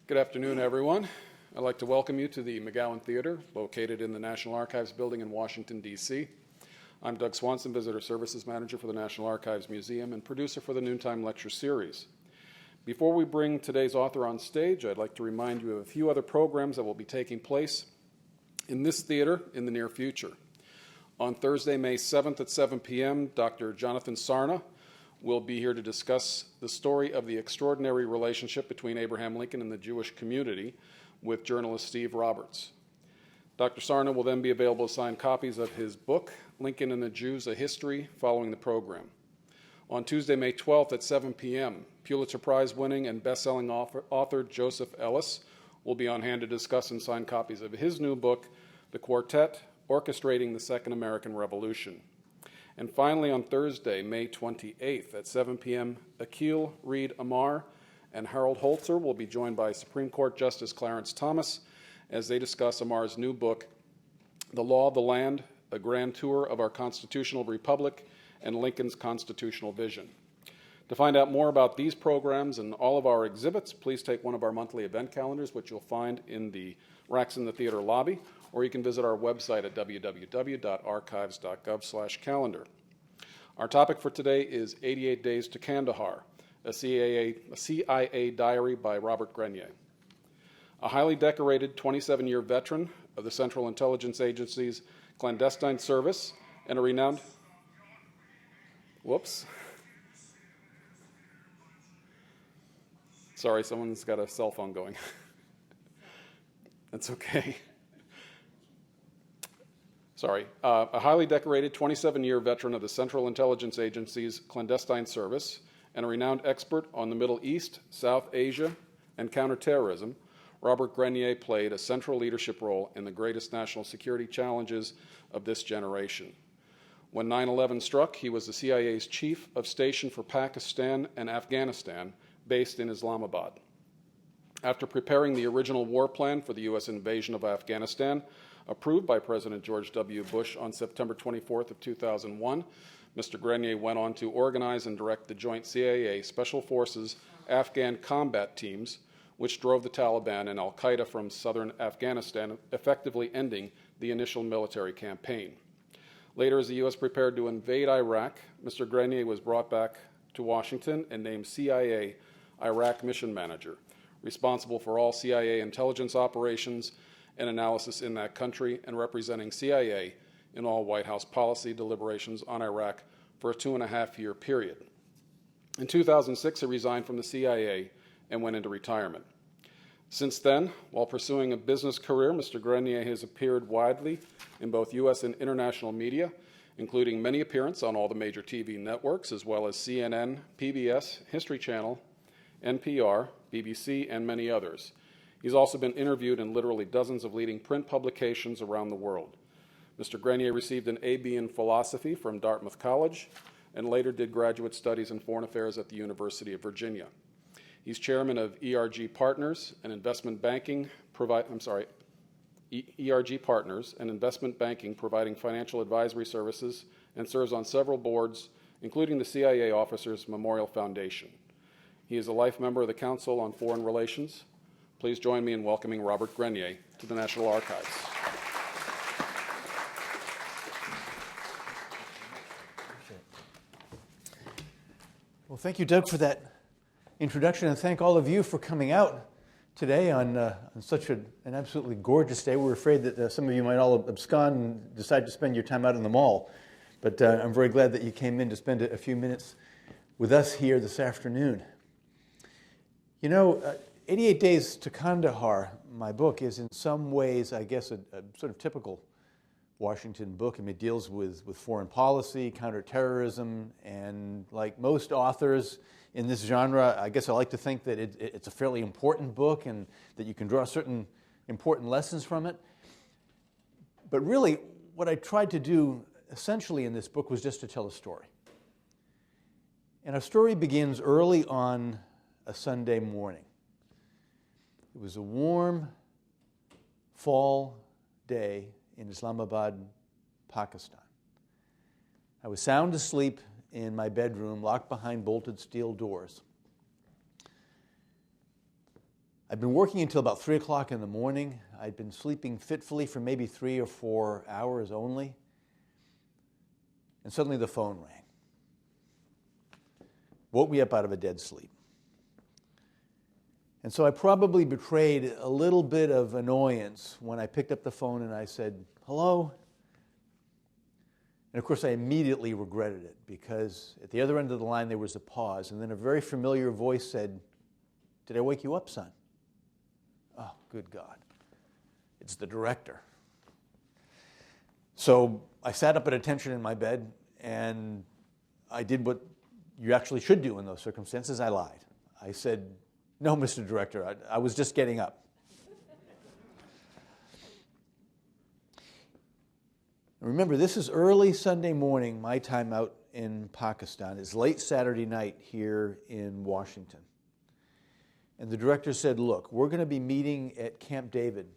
Good afternoon, everyone. I'd like to welcome you to the McGowan Theater, located in the National Archives building in Washington, D.C. I'm Doug Swanson, Visitor Services Manager for the National Archives Museum and producer for the Noontime Lecture Series. Before we bring today's author on stage, I'd like to remind you of a few other programs that will be taking place in this theater in the near future. On Thursday, May 7th at 7 p.m., Dr. Jonathan Sarna will be here to discuss the story of the extraordinary relationship between Abraham Lincoln and the Jewish community with journalist Steve Roberts. Dr. Sarna will then be available to sign copies of his book, Lincoln and the Jews, A History, following the program. On Tuesday, May 12th at 7 p.m., Pulitzer Prize-winning and best-selling author Joseph Ellis will be on hand to discuss and sign copies of his new book, The Quartet, Orchestrating the Second American Revolution. And finally, on Thursday, May 28th at 7 p.m., Akil Reed Amar and Harold Holzer will be joined by Supreme Court Justice Clarence Thomas as they discuss Amar's new book, The Law of the Land, A Grand Tour of Our Constitutional Republic and Lincoln's Constitutional Vision. To find out more about these programs and all of our exhibits, please take one of our monthly event calendars, which you'll find in the racks in the theater lobby, or you can visit our website at www.archives.gov/calendar. Our topic for today is 88 Days to Kandahar, a CIA diary by Robert Grenier. A highly decorated 27-year veteran of the Central Intelligence Agency's clandestine service and a renowned... Whoops. Sorry, someone's got a cell phone going. That's okay. Sorry. A highly decorated 27-year veteran of the Central Intelligence Agency's clandestine service and a renowned expert on the Middle East, South Asia, and counterterrorism, Robert Grenier played a central leadership role in the greatest national security challenges of this generation. When 9/11 struck, he was the CIA's chief of station for Pakistan and Afghanistan, based in Islamabad. After preparing the original war plan for the U.S. invasion of Afghanistan, approved by President George W. Bush on September 24th of 2001, Mr. Grenier went on to organize and direct the joint CIA Special Forces Afghan combat teams, which drove the Taliban and al-Qaeda from southern Afghanistan, effectively ending the initial military campaign. Later, as the U.S. prepared to invade Iraq, Mr. Grenier was brought back to Washington and named CIA Iraq Mission Manager, responsible for all CIA intelligence operations and analysis in that country and representing CIA in all White House policy deliberations on Iraq for a 2.5-year period. In 2006, he resigned from the CIA and went into retirement. Since then, while pursuing a business career, Mr. Grenier has appeared widely in both U.S. and international media, including many appearances on all the major TV networks, as well as CNN, PBS, History Channel, NPR, BBC, and many others. He's also been interviewed in literally dozens of leading print publications around the world. Mr. Grenier received an A.B. in philosophy from Dartmouth College and later did graduate studies in foreign affairs at the University of Virginia. He's chairman of ERG Partners, an investment banking ERG Partners, an investment banking providing financial advisory services, and serves on several boards, including the CIA Officers Memorial Foundation. He is a life member of the Council on Foreign Relations. Please join me in welcoming Robert Grenier to the National Archives. Well, thank you, Doug, for that introduction, and thank all of you for coming out today on such an absolutely gorgeous day. We're afraid that some of you might all abscond and decide to spend your time out in the mall, but I'm very glad that you came in to spend a few minutes with us here this afternoon. You know, 88 Days to Kandahar, my book, is in some ways, I guess, a sort of typical Washington book. I mean, it deals with foreign policy, counterterrorism, and like most authors in this genre, I guess I like to think that it's a fairly important book and that you can draw certain important lessons from it. But really, what I tried to do essentially in this book was just to tell a story. And our story begins early on a Sunday morning. It was a warm fall day in Islamabad, Pakistan. I was sound asleep in my bedroom, locked behind bolted steel doors. I'd been working until about 3 o'clock in the morning. I'd been sleeping fitfully for maybe 3 or 4 hours only. And suddenly the phone rang. Woke me up out of a dead sleep. And so I probably betrayed a little bit of annoyance when I picked up the phone and I said, "Hello?" And of course I immediately regretted it, because at the other end of the line there was a pause, and then a very familiar voice said, "Did I wake you up, son?" Oh, good God. It's the director. So I sat up at attention in my bed, and I did what you actually should do in those circumstances. I lied. I said, "No, Mr. Director, I was just getting up." Remember, this is early Sunday morning, my time out in Pakistan. It's late Saturday night here in Washington. And the director said, "Look, we're going to be meeting at Camp David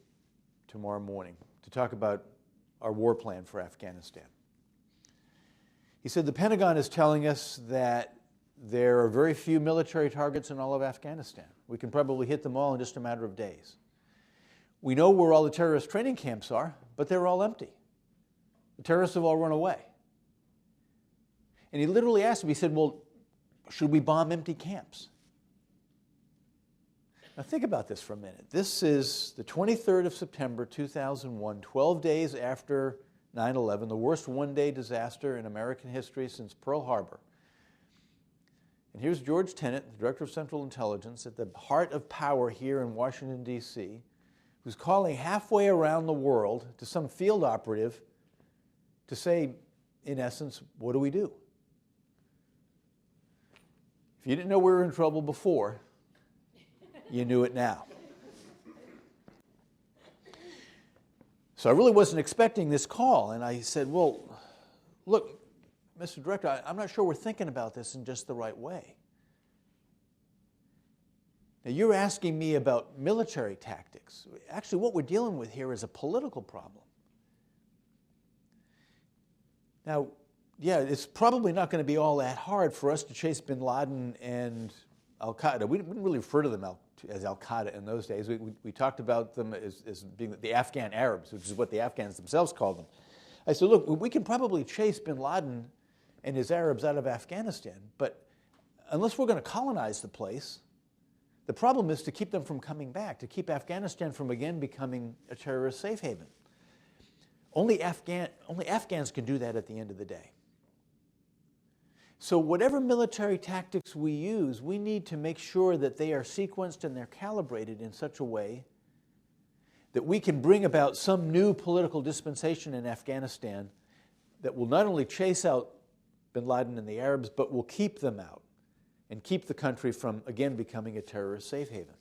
tomorrow morning to talk about our war plan for Afghanistan." He said, "The Pentagon is telling us that there are very few military targets in all of Afghanistan. We can probably hit them all in just a matter of days. We know where all the terrorist training camps are, but they're all empty. The terrorists have all run away." And he literally asked me, he said, "Well, should we bomb empty camps?" Now think about this for a minute. This is the 23rd of September, 2001, 12 days after 9/11, the worst one-day disaster in American history since Pearl Harbor. And here's George Tenet, the Director of Central Intelligence, at the heart of power here in Washington, D.C., who's calling halfway around the world to some field operative to say, in essence, what do we do? If you didn't know we were in trouble before, you knew it now. So I really wasn't expecting this call, and I said, "Well, look, Mr. Director, I'm not sure we're thinking about this in just the right way. Now, you're asking me about military tactics. Actually, what we're dealing with here is a political problem. Now, yeah, it's probably not going to be all that hard for us to chase bin Laden and al-Qaeda." We didn't really refer to them as al-Qaeda in those days. We talked about them as being the Afghan Arabs, which is what the Afghans themselves called them. I said, "Look, we can probably chase bin Laden and his Arabs out of Afghanistan, but unless we're going to colonize the place, the problem is to keep them from coming back, to keep Afghanistan from again becoming a terrorist safe haven. Only Afghans can do that at the end of the day. So whatever military tactics we use, we need to make sure that they are sequenced and they're calibrated in such a way that we can bring about some new political dispensation in Afghanistan that will not only chase out bin Laden and the Arabs, but will keep them out and keep the country from, again, becoming a terrorist safe haven."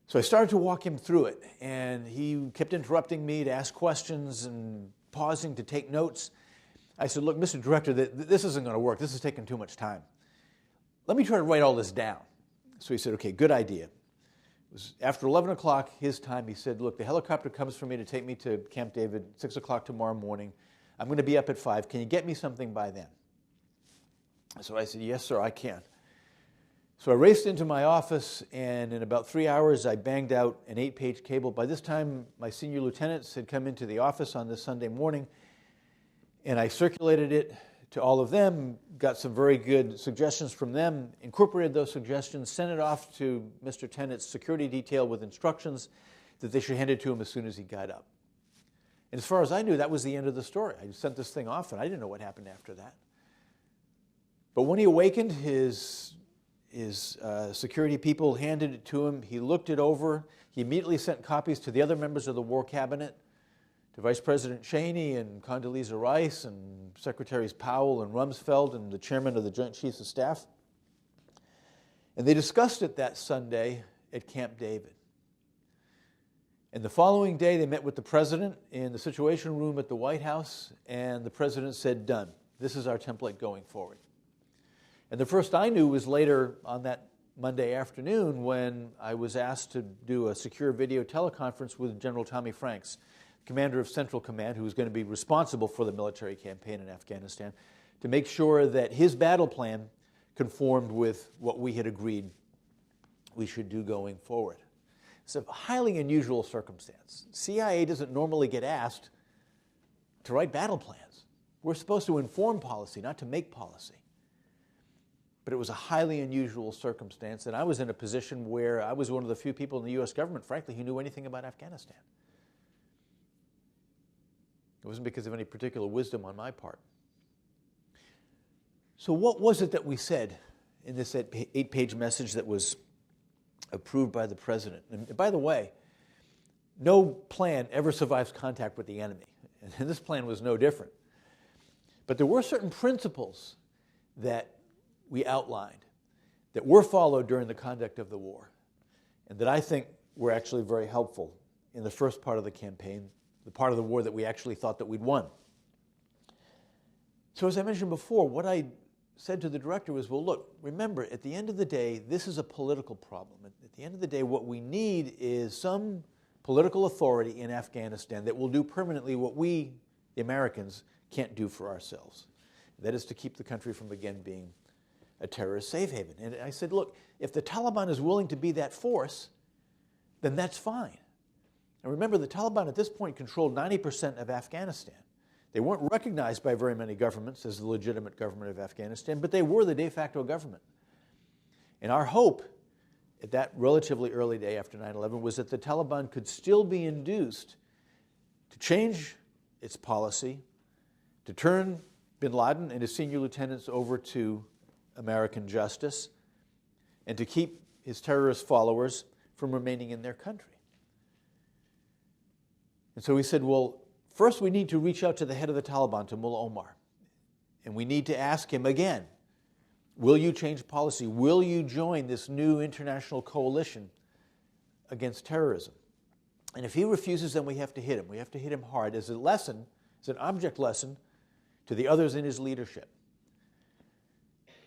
So I started to walk him through it, and he kept interrupting me to ask questions and pausing to take notes. I said, "Look, Mr. Director, this isn't going to work. This is taking too much time. Let me try to write all this down." So he said, "Okay, good idea." It was after 11 o'clock his time. He said, "Look, the helicopter comes for me to take me to Camp David, 6 o'clock tomorrow morning. I'm going to be up at 5. Can you get me something by then?" So I said, "Yes, sir, I can." So I raced into my office, and in about 3 hours, I banged out an 8-page cable. By this time, my senior lieutenants had come into the office on this Sunday morning, and I circulated it to all of them, got some very good suggestions from them, incorporated those suggestions, sent it off to Mr. Tenet's security detail with instructions that they should hand it to him as soon as he got up. And as far as I knew, that was the end of the story. I sent this thing off, and I didn't know what happened after that. But when he awakened, his security people handed it to him. He looked it over. He immediately sent copies to the other members of the War Cabinet, to Vice President Cheney and Condoleezza Rice and Secretaries Powell and Rumsfeld and the chairman of the Joint Chiefs of Staff. And they discussed it that Sunday at Camp David. And the following day, they met with the president in the Situation Room at the White House, and the president said, "Done. This is our template going forward." And the first I knew was later on that Monday afternoon when I was asked to do a secure video teleconference with General Tommy Franks, commander of Central Command, who was going to be responsible for the military campaign in Afghanistan, to make sure that his battle plan conformed with what we had agreed we should do going forward. It's a highly unusual circumstance. CIA doesn't normally get asked to write battle plans. We're supposed to inform policy, not to make policy. But it was a highly unusual circumstance, and I was in a position where I was one of the few people in the U.S. government, frankly, who knew anything about Afghanistan. It wasn't because of any particular wisdom on my part. So what was it that we said in this 8-page message that was approved by the president? And by the way, no plan ever survives contact with the enemy, and this plan was no different. But there were certain principles that we outlined that were followed during the conduct of the war, and that I think were actually very helpful in the first part of the campaign, the part of the war that we actually thought that we'd won. So as I mentioned before, what I said to the director was, well, look, remember, at the end of the day, this is a political problem. At the end of the day, what we need is some political authority in Afghanistan that will do permanently what we, the Americans, can't do for ourselves. That is to keep the country from, again, being a terrorist safe haven. And I said, look, if the Taliban is willing to be that force, then that's fine. And remember, the Taliban at this point controlled 90% of Afghanistan. They weren't recognized by very many governments as the legitimate government of Afghanistan, but they were the de facto government. And our hope at that relatively early day after 9/11 was that the Taliban could still be induced to change its policy, to turn bin Laden and his senior lieutenants over to American justice, and to keep his terrorist followers from remaining in their country. And so we said, well, first we need to reach out to the head of the Taliban, to Mullah Omar, and we need to ask him again, will you change policy? Will you join this new international coalition against terrorism? And if he refuses, then we have to hit him. We have to hit him hard as a lesson, as an object lesson to the others in his leadership.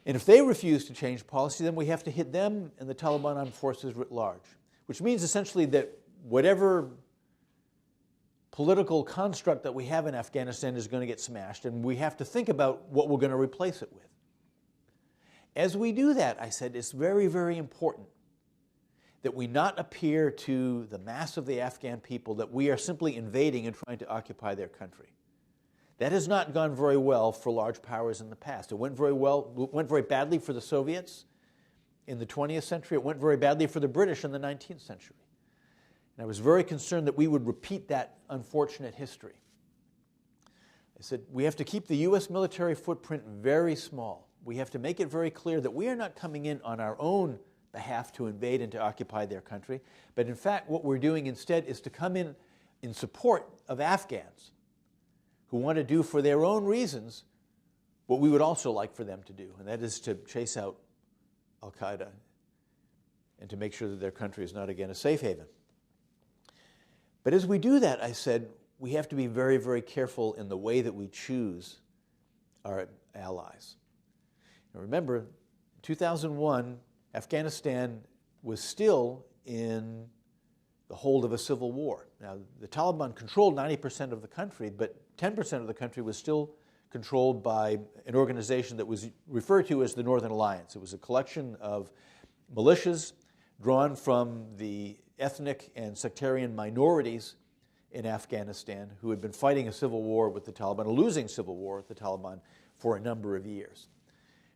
And if they refuse to change policy, then we have to hit them and the Taliban armed forces writ large, which means essentially that whatever political construct that we have in Afghanistan is going to get smashed, and we have to think about what we're going to replace it with. As we do that, I said, it's very, very important that we not appear to the mass of the Afghan people that we are simply invading and trying to occupy their country. That has not gone very well for large powers in the past. It went very badly for the Soviets in the 20th century. It went very badly for the British in the 19th century. And I was very concerned that we would repeat that unfortunate history. I said, we have to keep the U.S. military footprint very small. We have to make it very clear that we are not coming in on our own behalf to invade and to occupy their country, but in fact what we're doing instead is to come in support of Afghans who want to do for their own reasons what we would also like for them to do, and that is to chase out al-Qaeda and to make sure that their country is not again a safe haven. But as we do that, I said, we have to be very, very careful in the way that we choose our allies. Now remember, in 2001, Afghanistan was still in the hold of a civil war. Now, the Taliban controlled 90% of the country, but 10% of the country was still controlled by an organization that was referred to as the Northern Alliance. It was a collection of militias drawn from the ethnic and sectarian minorities in Afghanistan who had been fighting a civil war with the Taliban, a losing civil war with the Taliban for a number of years.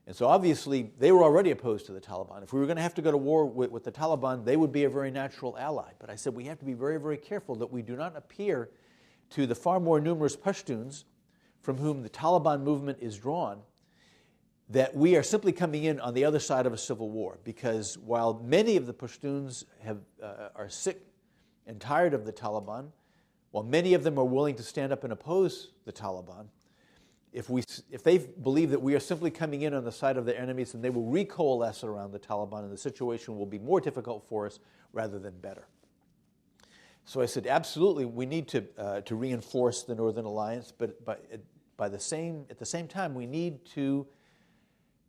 And so obviously they were already opposed to the Taliban. If we were going to have to go to war with the Taliban, they would be a very natural ally. But I said we have to be very, very careful that we do not appear to the far more numerous Pashtuns from whom the Taliban movement is drawn that we are simply coming in on the other side of a civil war. Because while many of the Pashtuns are sick and tired of the Taliban, while many of them are willing to stand up and oppose the Taliban, if they believe that we are simply coming in on the side of their enemies, then they will recoalesce around the Taliban and the situation will be more difficult for us rather than better. So I said, absolutely, we need to reinforce the Northern Alliance, but at the same time, we need to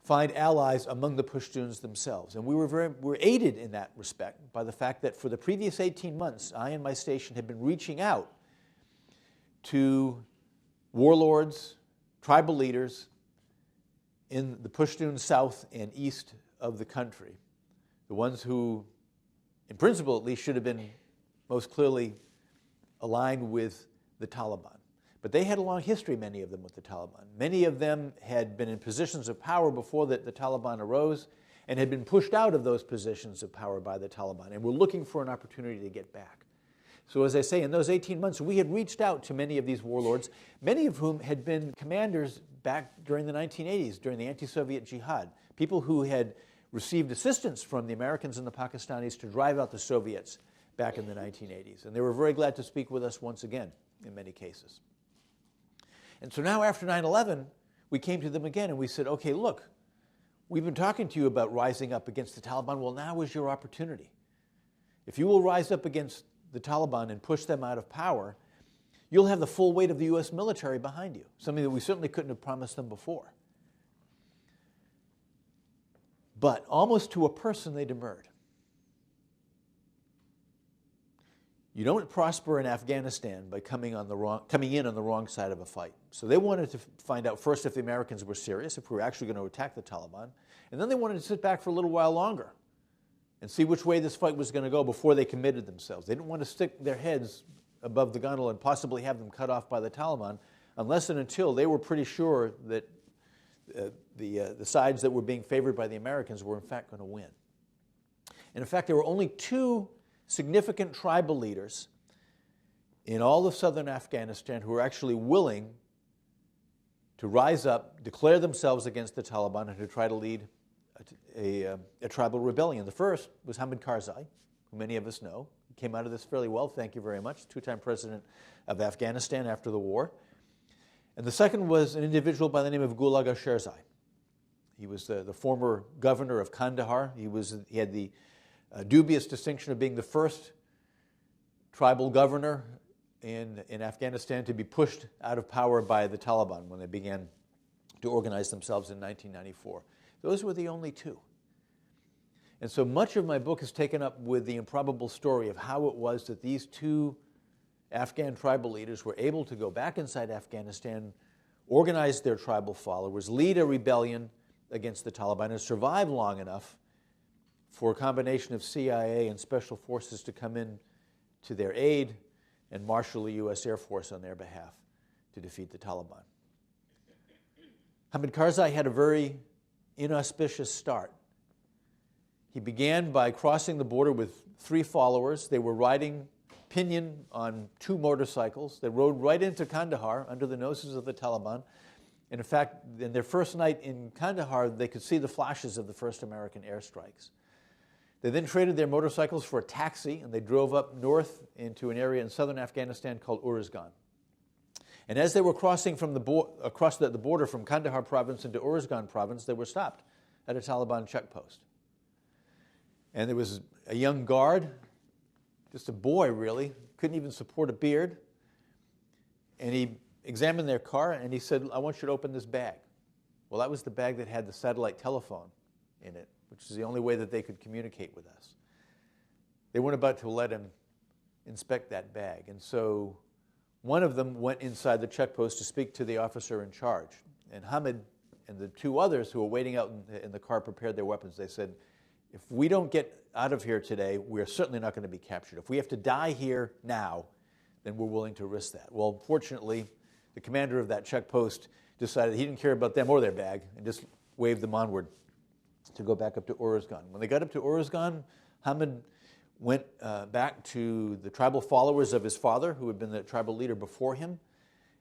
find allies among the Pashtuns themselves. And we were aided in that respect by the fact that for the previous 18 months, I and my station had been reaching out to warlords, tribal leaders in the Pashtun south and east of the country, the ones who, in principle at least, should have been most clearly aligned with the Taliban. But they had a long history, many of them, with the Taliban. Many of them had been in positions of power before the Taliban arose and had been pushed out of those positions of power by the Taliban and were looking for an opportunity to get back. So as I say, in those 18 months, we had reached out to many of these warlords, many of whom had been commanders back during the 1980s, during the anti-Soviet jihad, people who had received assistance from the Americans and the Pakistanis to drive out the Soviets back in the 1980s. And they were very glad to speak with us once again, in many cases. And so now after 9/11, we came to them again and we said, okay, look, we've been talking to you about rising up against the Taliban. Well, now is your opportunity. If you will rise up against the Taliban and push them out of power, you'll have the full weight of the U.S. military behind you, something that we certainly couldn't have promised them before. But almost to a person, they demurred. You don't prosper in Afghanistan by coming in on the wrong side of a fight. So they wanted to find out first if the Americans were serious, if we were actually going to attack the Taliban, and then they wanted to sit back for a little while longer and see which way this fight was going to go before they committed themselves. They didn't want to stick their heads above the gunwale and possibly have them cut off by the Taliban unless and until they were pretty sure that the sides that were being favored by the Americans were in fact going to win. And in fact, there were only two significant tribal leaders in all of southern Afghanistan who were actually willing to rise up, declare themselves against the Taliban, and to try to lead a tribal rebellion. The first was Hamid Karzai, who many of us know. He came out of this fairly well, thank you very much, two-time president of Afghanistan after the war. And the second was an individual by the name of Gulab Sherzai. He was the former governor of Kandahar. He had the dubious distinction of being the first tribal governor in Afghanistan to be pushed out of power by the Taliban when they began to organize themselves in 1994. Those were the only two. And so much of my book is taken up with the improbable story of how it was that these two Afghan tribal leaders were able to go back inside Afghanistan, organize their tribal followers, lead a rebellion against the Taliban, and survive long enough for a combination of CIA and special forces to come in to their aid and marshal the U.S. Air Force on their behalf to defeat the Taliban. Hamid Karzai had a very inauspicious start. He began by crossing the border with 3 followers. They were riding pillion on 2 motorcycles. They rode right into Kandahar under the noses of the Taliban. And in fact, in their first night in Kandahar, they could see the flashes of the first American airstrikes. They then traded their motorcycles for a taxi, and they drove up north into an area in southern Afghanistan called Uruzgan. And as they were crossing from across the border from Kandahar province into Uruzgan province, they were stopped at a Taliban checkpost. And there was a young guard, just a boy really, couldn't even support a beard. And he examined their car and he said, "I want you to open this bag." Well, that was the bag that had the satellite telephone in it, which is the only way that they could communicate with us. They weren't about to let him inspect that bag. And so one of them went inside the checkpost to speak to the officer in charge. And Hamid and the 2 others who were waiting out in the car prepared their weapons. They said, "If we don't get out of here today, we're certainly not going to be captured. If we have to die here now, then we're willing to risk that." Well, fortunately, the commander of that checkpost decided he didn't care about them or their bag and just waved them onward to go back up to Uruzgan. When they got up to Uruzgan, Hamid went back to the tribal followers of his father, who had been the tribal leader before him,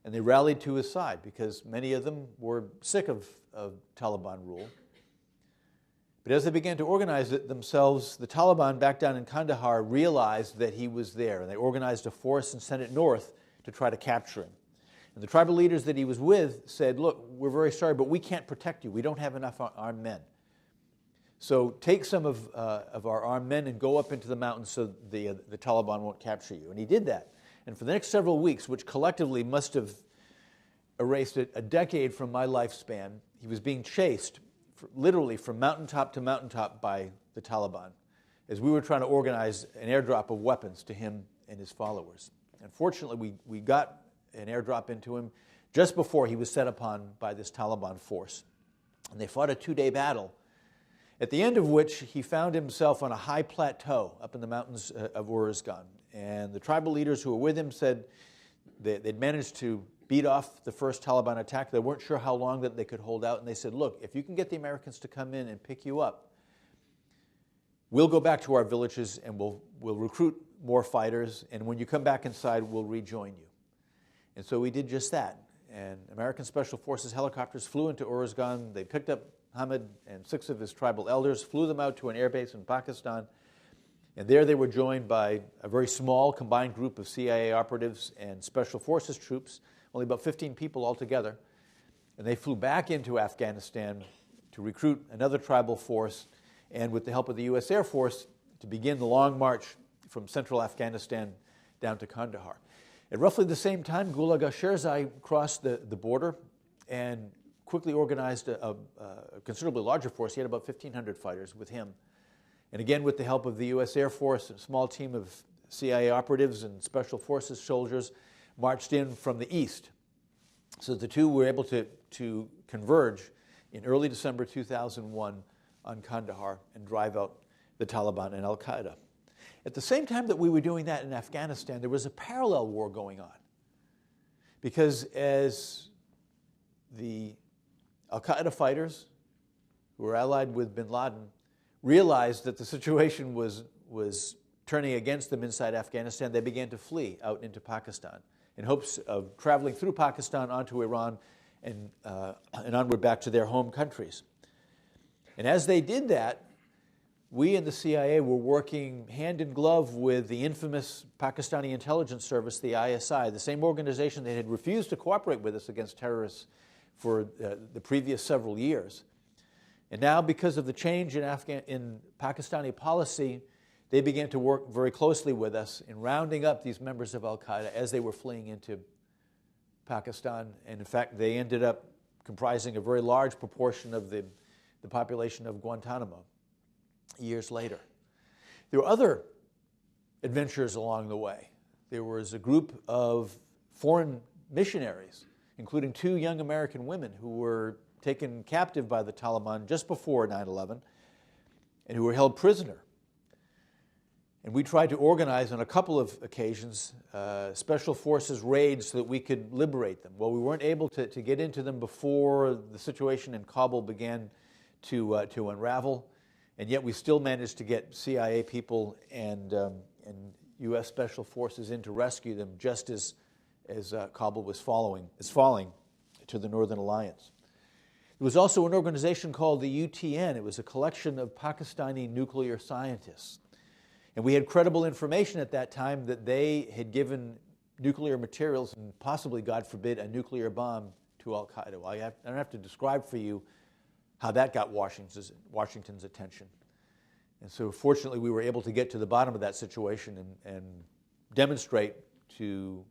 and they rallied to his side because many of them were sick of Taliban rule. But as they began to organize themselves, the Taliban back down in Kandahar realized that he was there, and they organized a force and sent it north to try to capture him. And the tribal leaders that he was with said, "Look, we're very sorry, but we can't protect you. We don't have enough armed men. So take some of our armed men and go up into the mountains so the Taliban won't capture you." And he did that. And for the next several weeks, which collectively must have erased a decade from my lifespan, he was being chased literally from mountaintop to mountaintop by the Taliban as we were trying to organize an airdrop of weapons to him and his followers. And fortunately, we got an airdrop into him just before he was set upon by this Taliban force. And they fought a 2-day battle. At the end of which, he found himself on a high plateau up in the mountains of Uruzgan. And the tribal leaders who were with him said they'd managed to beat off the first Taliban attack. They weren't sure how long that they could hold out. And they said, look, if you can get the Americans to come in and pick you up, we'll go back to our villages and we'll recruit more fighters. And when you come back inside, we'll rejoin you. And so we did just that. And American Special Forces helicopters flew into Uruzgan. They picked up Hamid and 6 of his tribal elders, flew them out to an airbase in Pakistan, and there they were joined by a very small combined group of CIA operatives and Special Forces troops, only about 15 people altogether, and they flew back into Afghanistan to recruit another tribal force, and with the help of the U.S. Air Force, to begin the long march from central Afghanistan down to Kandahar. At roughly the same time, Gullah Karzai crossed the border and quickly organized a considerably larger force. He had about 1,500 fighters with him. And again, with the help of the U.S. Air Force, a small team of CIA operatives and Special Forces soldiers marched in from the east. So the two were able to converge in early December 2001 on Kandahar and drive out the Taliban and al-Qaeda. At the same time that we were doing that in Afghanistan, there was a parallel war going on. Because as the al-Qaeda fighters, who were allied with bin Laden, realized that the situation was turning against them inside Afghanistan, they began to flee out into Pakistan in hopes of traveling through Pakistan onto Iran and onward back to their home countries. And as they did that, we in the CIA were working hand in glove with the infamous Pakistani intelligence service, the ISI, the same organization that had refused to cooperate with us against terrorists for the previous several years. And now, because of the change in Pakistani policy, they began to work very closely with us in rounding up these members of al-Qaeda as they were fleeing into Pakistan. And in fact, they ended up comprising a very large proportion of the population of Guantanamo years later. There were other adventures along the way. There was a group of foreign missionaries, including 2 young American women who were taken captive by the Taliban just before 9/11 and who were held prisoner. And we tried to organize on a couple of occasions special forces raids so that we could liberate them. Well, we weren't able to get into them before the situation in Kabul began to unravel, and yet we still managed to get CIA people and U.S. Special Forces in to rescue them just as Kabul was falling to the Northern Alliance. There was also an organization called the UTN. It was a collection of Pakistani nuclear scientists. And we had credible information at that time that they had given nuclear materials and possibly, God forbid, a nuclear bomb to al-Qaeda. Well, I don't have to describe for you how that got Washington's attention. And so fortunately, we were able to get to the bottom of that situation and demonstrate to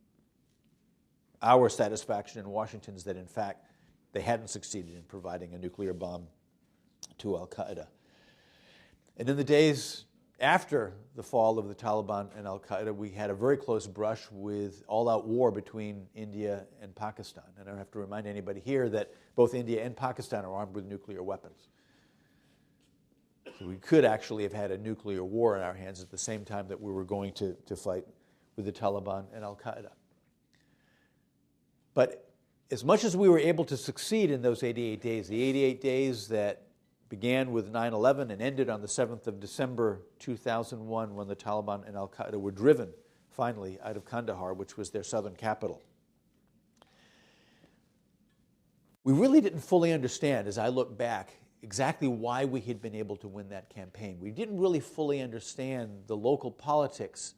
our satisfaction and Washington's that, in fact, they hadn't succeeded in providing a nuclear bomb to al-Qaeda. And in the days after the fall of the Taliban and al-Qaeda, we had a very close brush with all-out war between India and Pakistan. And I don't have to remind anybody here that both India and Pakistan are armed with nuclear weapons. So we could actually have had a nuclear war in our hands at the same time that we were going to fight with the Taliban and al-Qaeda. But as much as we were able to succeed in those 88 days, the 88 days that began with 9/11 and ended on the 7th of December 2001 when the Taliban and al-Qaeda were driven finally out of Kandahar, which was their southern capital. We really didn't fully understand, as I look back, exactly why we had been able to win that campaign. We didn't really fully understand the local politics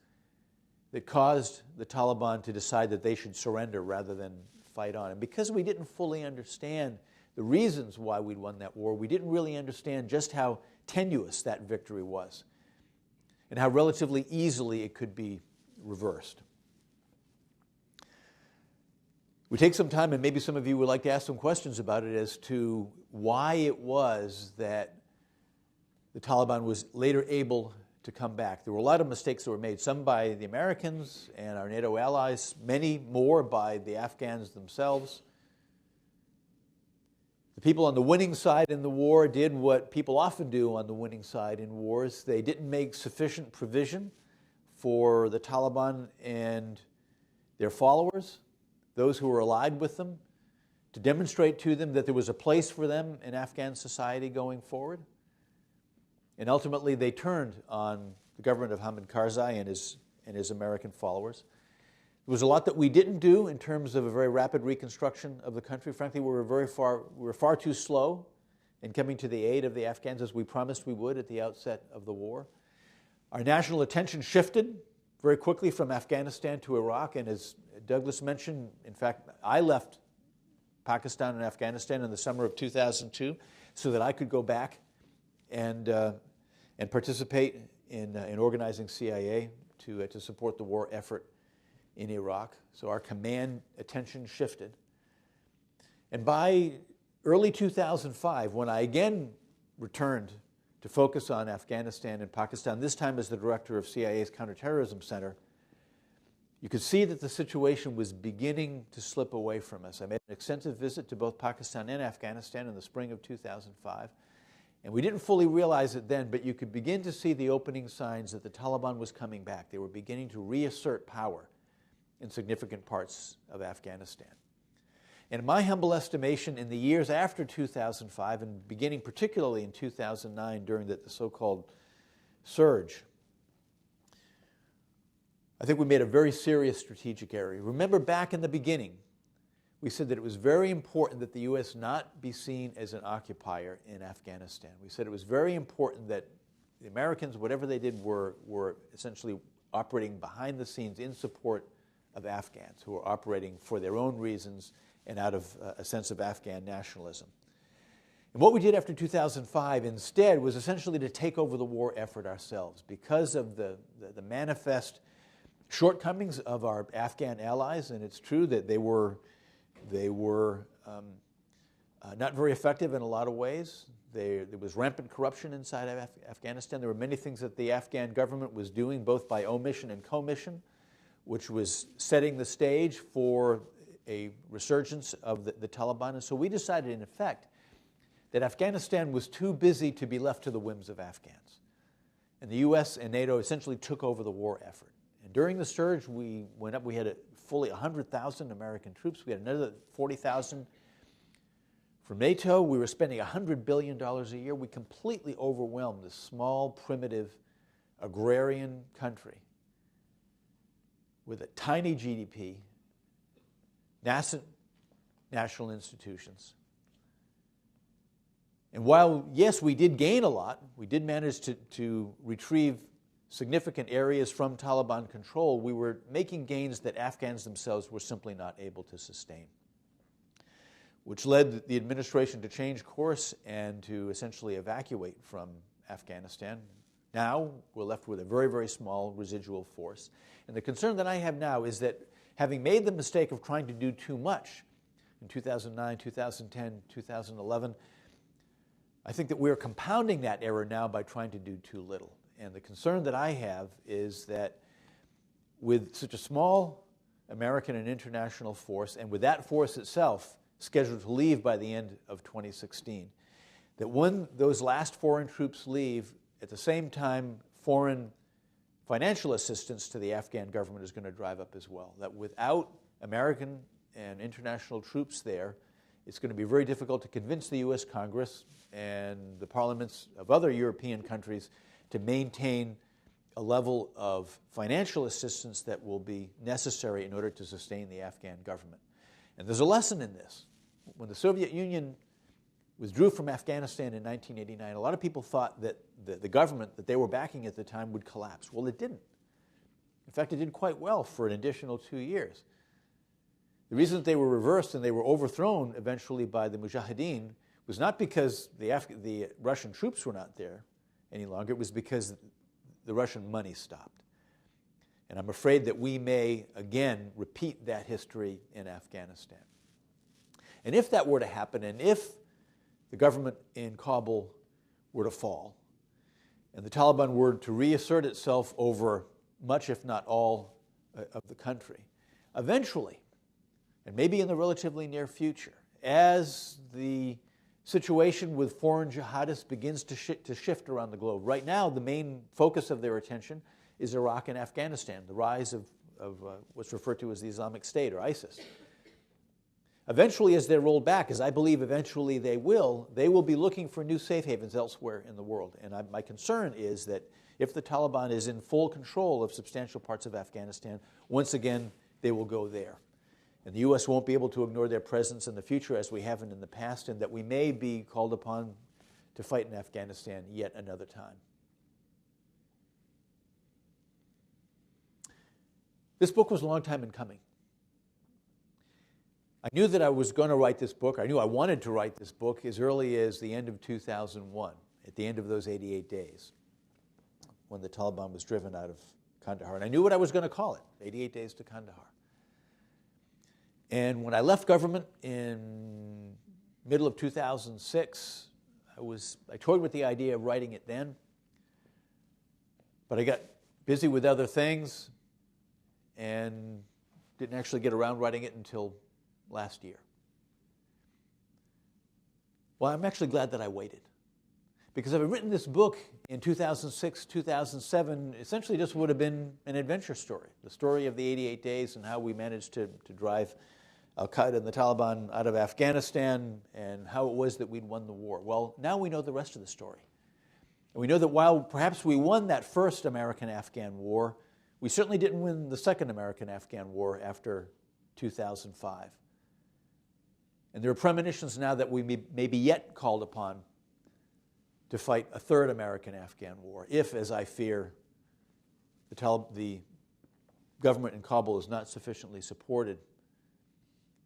that caused the Taliban to decide that they should surrender rather than fight on. And because we didn't fully understand the reasons why we'd won that war, we didn't really understand just how tenuous that victory was and how relatively easily it could be reversed. We take some time, and maybe some of you would like to ask some questions about it as to why it was that the Taliban was later able to come back. There were a lot of mistakes that were made, some by the Americans and our NATO allies, many more by the Afghans themselves. The people on the winning side in the war did what people often do on the winning side in wars. They didn't make sufficient provision for the Taliban and their followers, those who were allied with them, to demonstrate to them that there was a place for them in Afghan society going forward. And ultimately, they turned on the government of Hamid Karzai and his American followers. There was a lot that we didn't do in terms of a very rapid reconstruction of the country. Frankly, we were far too slow in coming to the aid of the Afghans as we promised we would at the outset of the war. Our national attention shifted very quickly from Afghanistan to Iraq, and as Douglas mentioned, in fact, I left Pakistan and Afghanistan in the summer of 2002 so that I could go back and participate in organizing CIA to support the war effort in Iraq. So our command attention shifted. And by early 2005, when I again returned to focus on Afghanistan and Pakistan, this time as the director of CIA's Counterterrorism Center, you could see that the situation was beginning to slip away from us. I made an extensive visit to both Pakistan and Afghanistan in the spring of 2005. And we didn't fully realize it then, but you could begin to see the opening signs that the Taliban was coming back. They were beginning to reassert power in significant parts of Afghanistan. And in my humble estimation, in the years after 2005, and beginning particularly in 2009 during the so-called surge, I think we made a very serious strategic error. Remember back in the beginning, we said that it was very important that the U.S. not be seen as an occupier in Afghanistan. We said it was very important that the Americans, whatever they did, were essentially operating behind the scenes in support of Afghans who were operating for their own reasons and out of a sense of Afghan nationalism. And what we did after 2005 instead was essentially to take over the war effort ourselves because of the manifest shortcomings of our Afghan allies, and it's true that they were not very effective in a lot of ways. There was rampant corruption inside of Afghanistan. There were many things that the Afghan government was doing, both by omission and commission, which was setting the stage for a resurgence of the Taliban. And so we decided, in effect, that Afghanistan was too busy to be left to the whims of Afghans. And the U.S. and NATO essentially took over the war effort. And during the surge, we went up. We had fully 100,000 American troops. We had another 40,000 from NATO. We were spending $100 billion a year. We completely overwhelmed this small, primitive, agrarian country with a tiny GDP, nascent national institutions. And while, yes, we did gain a lot, we did manage to retrieve significant areas from Taliban control, we were making gains that Afghans themselves were simply not able to sustain, which led the administration to change course and to essentially evacuate from Afghanistan. Now we're left with a very, very small residual force. And the concern that I have now is that having made the mistake of trying to do too much in 2009, 2010, 2011, I think that we're compounding that error now by trying to do too little. And the concern that I have is that with such a small American and international force, and with that force itself scheduled to leave by the end of 2016, that when those last foreign troops leave, at the same time, foreign financial assistance to the Afghan government is going to drive up as well. That without American and international troops there, it's going to be very difficult to convince the U.S. Congress and the parliaments of other European countries to maintain a level of financial assistance that will be necessary in order to sustain the Afghan government. And there's a lesson in this. When the Soviet Union withdrew from Afghanistan in 1989, a lot of people thought that the government that they were backing at the time would collapse. Well, it didn't. In fact, it did quite well for an additional 2 years. The reason that they were reversed and they were overthrown eventually by the Mujahideen was not because the Russian troops were not there any longer. It was because the Russian money stopped. And I'm afraid that we may again repeat that history in Afghanistan. And if that were to happen, and if the government in Kabul were to fall, and the Taliban were to reassert itself over much, if not all, of the country, eventually, and maybe in the relatively near future, as the situation with foreign jihadists begins to shift around the globe. Right now, the main focus of their attention is Iraq and Afghanistan, the rise of what's referred to as the Islamic State, or ISIS. Eventually, as they're rolled back, as I believe eventually they will be looking for new safe havens elsewhere in the world. And my concern is that if the Taliban is in full control of substantial parts of Afghanistan, once again, they will go there. And the U.S. won't be able to ignore their presence in the future as we haven't in the past, and that we may be called upon to fight in Afghanistan yet another time. This book was a long time in coming. I knew that I was going to write this book. I knew I wanted to write this book as early as the end of 2001, at the end of those 88 days, when the Taliban was driven out of Kandahar. And I knew what I was going to call it, 88 Days to Kandahar. And when I left government in middle of 2006, I toyed with the idea of writing it then, but I got busy with other things and didn't actually get around writing it until last year. Well, I'm actually glad that I waited, because if I'd written this book in 2006, 2007, essentially this would have been an adventure story, the story of the 88 days and how we managed to drive al-Qaeda and the Taliban out of Afghanistan and how it was that we'd won the war. Well, now we know the rest of the story. And we know that while perhaps we won that first American-Afghan war, we certainly didn't win the second American-Afghan war after 2005. And there are premonitions now that we may be yet called upon to fight a third American-Afghan war, if, as I fear, the government in Kabul is not sufficiently supported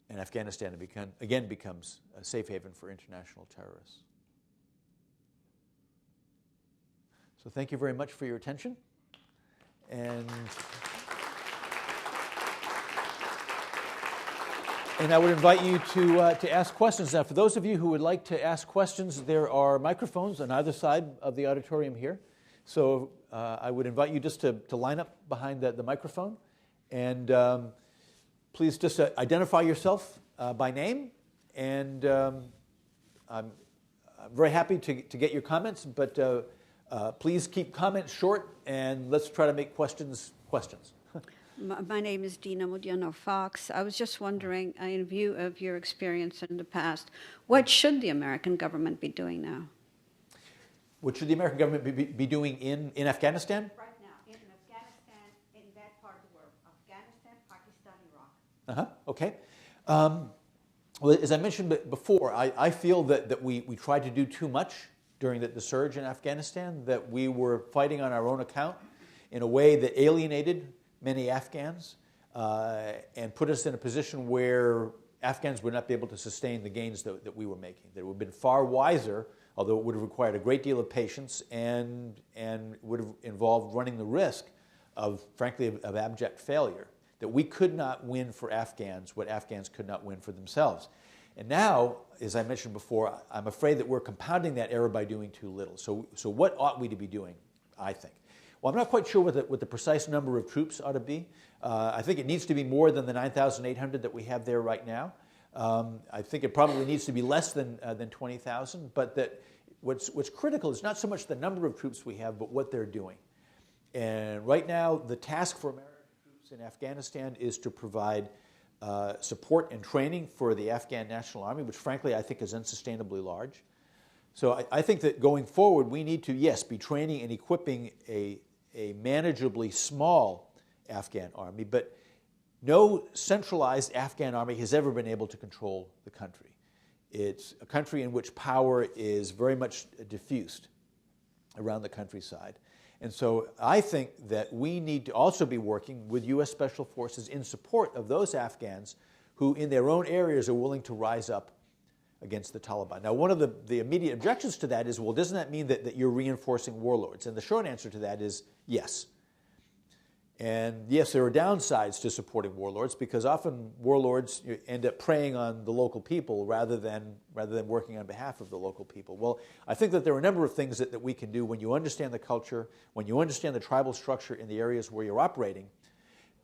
and Afghanistan again becomes a safe haven for international terrorists. So thank you very much for your attention. And I would invite you to ask questions. Now, for those of you who would like to ask questions, there are microphones on either side of the auditorium here. So I would invite you just to line up behind the microphone. And please just identify yourself by name. And I'm very happy to get your comments, but please keep comments short, and let's try to make questions. My name is Dina Mudiano Fox. I was just wondering, in view of your experience in the past, what should the American government be doing now? What should the American government be doing in Afghanistan? Right now, in Afghanistan, in that part of the world, Afghanistan, Pakistan, Iraq. Okay. Well, as I mentioned before, I feel that we tried to do too much during the surge in Afghanistan, that we were fighting on our own account in a way that alienated many Afghans and put us in a position where Afghans would not be able to sustain the gains that we were making. That it would have been far wiser, although it would have required a great deal of patience and would have involved running the risk of, frankly, of abject failure, that we could not win for Afghans what Afghans could not win for themselves. And now, as I mentioned before, I'm afraid that we're compounding that error by doing too little. So what ought we to be doing, I think? Well, I'm not quite sure what the precise number of troops ought to be. I think it needs to be more than the 9,800 that we have there right now. I think it probably needs to be less than 20,000. But that what's critical is not so much the number of troops we have, but what they're doing. And right now, the task for American troops in Afghanistan is to provide support and training for the Afghan National Army, which frankly I think is unsustainably large. So I think that going forward, we need to, yes, be training and equipping a manageably small Afghan army, but no centralized Afghan army has ever been able to control the country. It's a country in which power is very much diffused around the countryside. And so I think that we need to also be working with U.S. Special Forces in support of those Afghans who in their own areas are willing to rise up against the Taliban. Now, one of the immediate objections to that is, well, doesn't that mean that you're reinforcing warlords? And the short answer to that is yes. And yes, there are downsides to supporting warlords, because often warlords end up preying on the local people rather than working on behalf of the local people. Well, I think that there are a number of things that we can do when you understand the culture, when you understand the tribal structure in the areas where you're operating,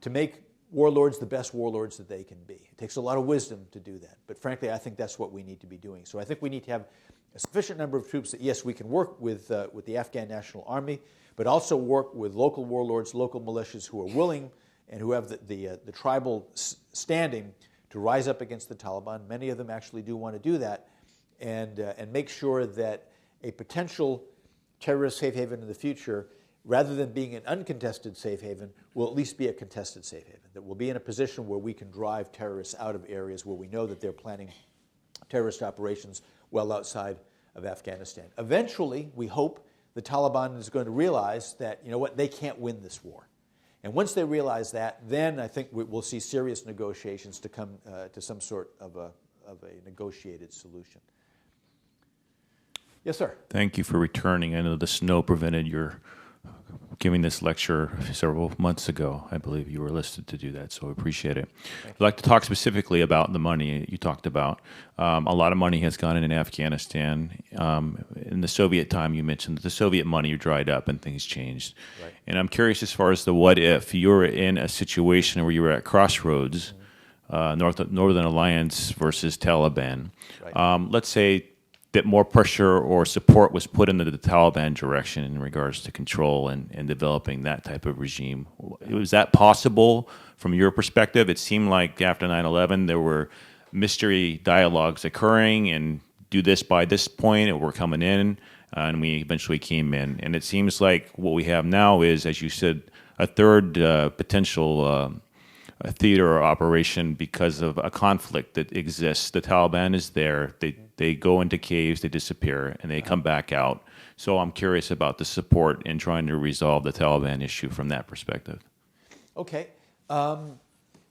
to make warlords the best warlords that they can be. It takes a lot of wisdom to do that. But frankly, I think that's what we need to be doing. So I think we need to have a sufficient number of troops that, yes, we can work with the Afghan National Army, but also work with local warlords, local militias who are willing and who have the tribal standing to rise up against the Taliban. Many of them actually do want to do that, and make sure that a potential terrorist safe haven in the future, rather than being an uncontested safe haven, will at least be a contested safe haven, that we'll be in a position where we can drive terrorists out of areas where we know that they're planning terrorist operations well outside of Afghanistan. Eventually, we hope the Taliban is going to realize that, you know what, they can't win this war. And once they realize that, then I think we'll see serious negotiations to come to some sort of a negotiated solution. Yes, sir. Thank you for returning. I know the snow prevented your giving this lecture several months ago. I believe you were listed to do that, so I appreciate it. I'd like to talk specifically about the money you talked about. A lot of money has gone in Afghanistan. In the Soviet time, you mentioned that the Soviet money dried up and things changed. Right. And I'm curious, as far as the what if, you were in a situation where you were at crossroads, Northern Alliance versus Taliban. Right. Let's say that more pressure or support was put into the Taliban direction in regards to control and developing that type of regime. Was that possible from your perspective? It seemed like after 9/11 there were mystery dialogues occurring, and do this by this point, and we're coming in, and we eventually came in. And it seems like what we have now is, as you said, a third potential a theater or operation because of a conflict that exists. The Taliban is there. They go into caves, they disappear, and they come back out. So I'm curious about the support in trying to resolve the Taliban issue from that perspective. Okay.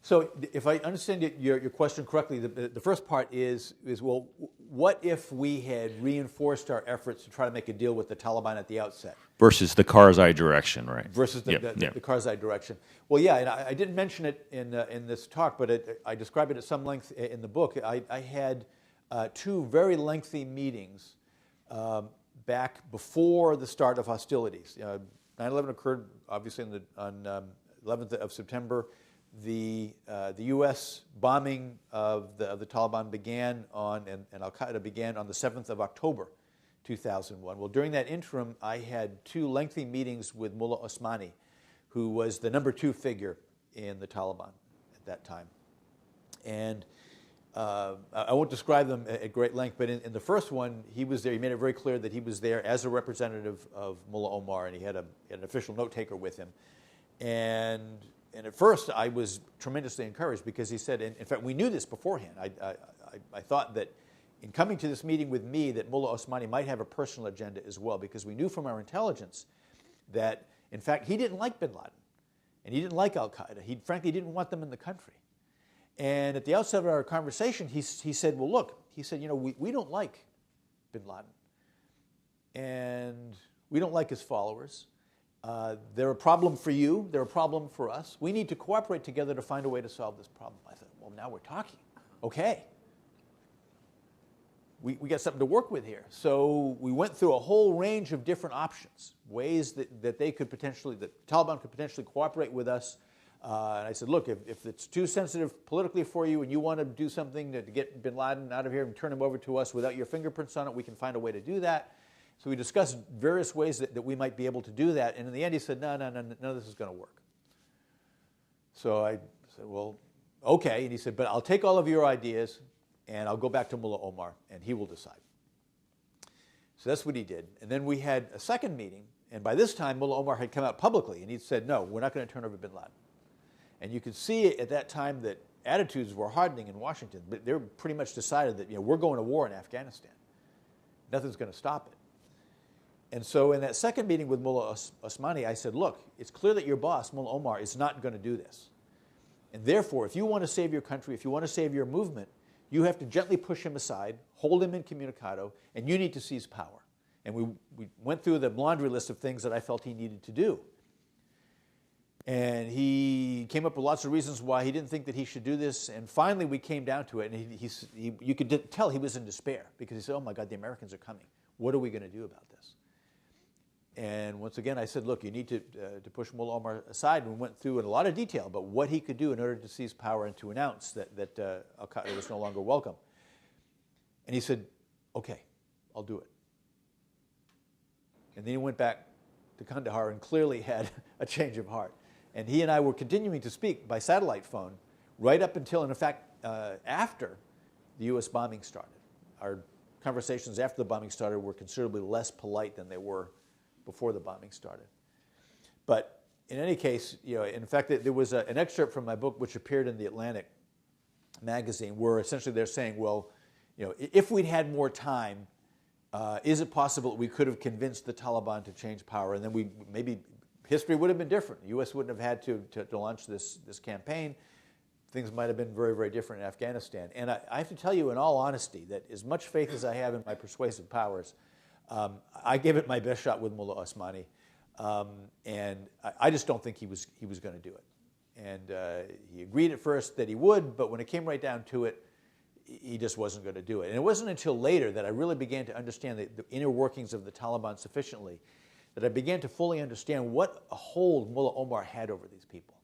So if I understand your question correctly, the first part is, well, what if we had reinforced our efforts to try to make a deal with the Taliban at the outset? Versus the Karzai direction, right? Versus the Karzai direction. Well, yeah, and I didn't mention it in this talk, but I describe it at some length in the book. I had two very lengthy meetings back before the start of hostilities. 9/11 occurred, obviously, on 11th of September. The U.S. bombing of the Taliban began and Al-Qaeda began on the 7th of October, 2001. Well, during that interim, I had two lengthy meetings with Mullah Osmani, who was the number 2 figure in the Taliban at that time. And I won't describe them at great length, but in the first one, he was there. He made it very clear that he was there as a representative of Mullah Omar, and he had an official note taker with him. And at first, I was tremendously encouraged because he said, in fact, we knew this beforehand. I thought that in coming to this meeting with me, that Mullah Osmani might have a personal agenda as well, because we knew from our intelligence that, in fact, he didn't like bin Laden, and he didn't like Al-Qaeda. He frankly didn't want them in the country. And at the outset of our conversation, he said, well, look, he said, we don't like bin Laden, and we don't like his followers. They're a problem for you. They're a problem for us. We need to cooperate together to find a way to solve this problem. I said, well, now we're talking. Okay. We got something to work with here. So we went through a whole range of different options, ways that they could potentially, that Taliban could potentially cooperate with us. And I said, look, if it's too sensitive politically for you and you want to do something to get bin Laden out of here and turn him over to us without your fingerprints on it, we can find a way to do that. So we discussed various ways that we might be able to do that. And in the end, he said, no, none of this is going to work. So I said, well, okay. And he said, but I'll take all of your ideas and I'll go back to Mullah Omar and he will decide. So that's what he did. And then we had a second meeting. And by this time, Mullah Omar had come out publicly and he'd said, no, we're not going to turn over bin Laden. And you could see at that time that attitudes were hardening in Washington. But they were pretty much decided that we're going to war in Afghanistan. Nothing's going to stop it. And so in that second meeting with Mullah Osmani, I said, look, it's clear that your boss, Mullah Omar, is not going to do this. And therefore, if you want to save your country, if you want to save your movement, you have to gently push him aside, hold him incommunicado, and you need to seize power. And we went through the laundry list of things that I felt he needed to do. And he came up with lots of reasons why he didn't think that he should do this. And finally, we came down to it. And you could tell he was in despair because he said, oh, my God, the Americans are coming. What are we going to do about this? And once again, I said, look, you need to push Mullah Omar aside. And we went through in a lot of detail about what he could do in order to seize power and to announce that al-Qaeda was no longer welcome. And he said, okay, I'll do it. And then he went back to Kandahar and clearly had a change of heart. And he and I were continuing to speak by satellite phone right up until, and in fact, after the U.S. bombing started. Our conversations after the bombing started were considerably less polite than they were before the bombing started. But in any case, in fact, there was an excerpt from my book which appeared in the Atlantic magazine where essentially they're saying, well, if we'd had more time, is it possible that we could have convinced the Taliban to change power, and then maybe history would have been different. The U.S. wouldn't have had to launch this campaign. Things might have been very, very different in Afghanistan. And I have to tell you, in all honesty, that as much faith as I have in my persuasive powers, I gave it my best shot with Mullah Osmani, and I just don't think he was going to do it. And he agreed at first that he would, but when it came right down to it, he just wasn't going to do it. And it wasn't until later that I really began to understand the inner workings of the Taliban sufficiently that I began to fully understand what a hold Mullah Omar had over these people.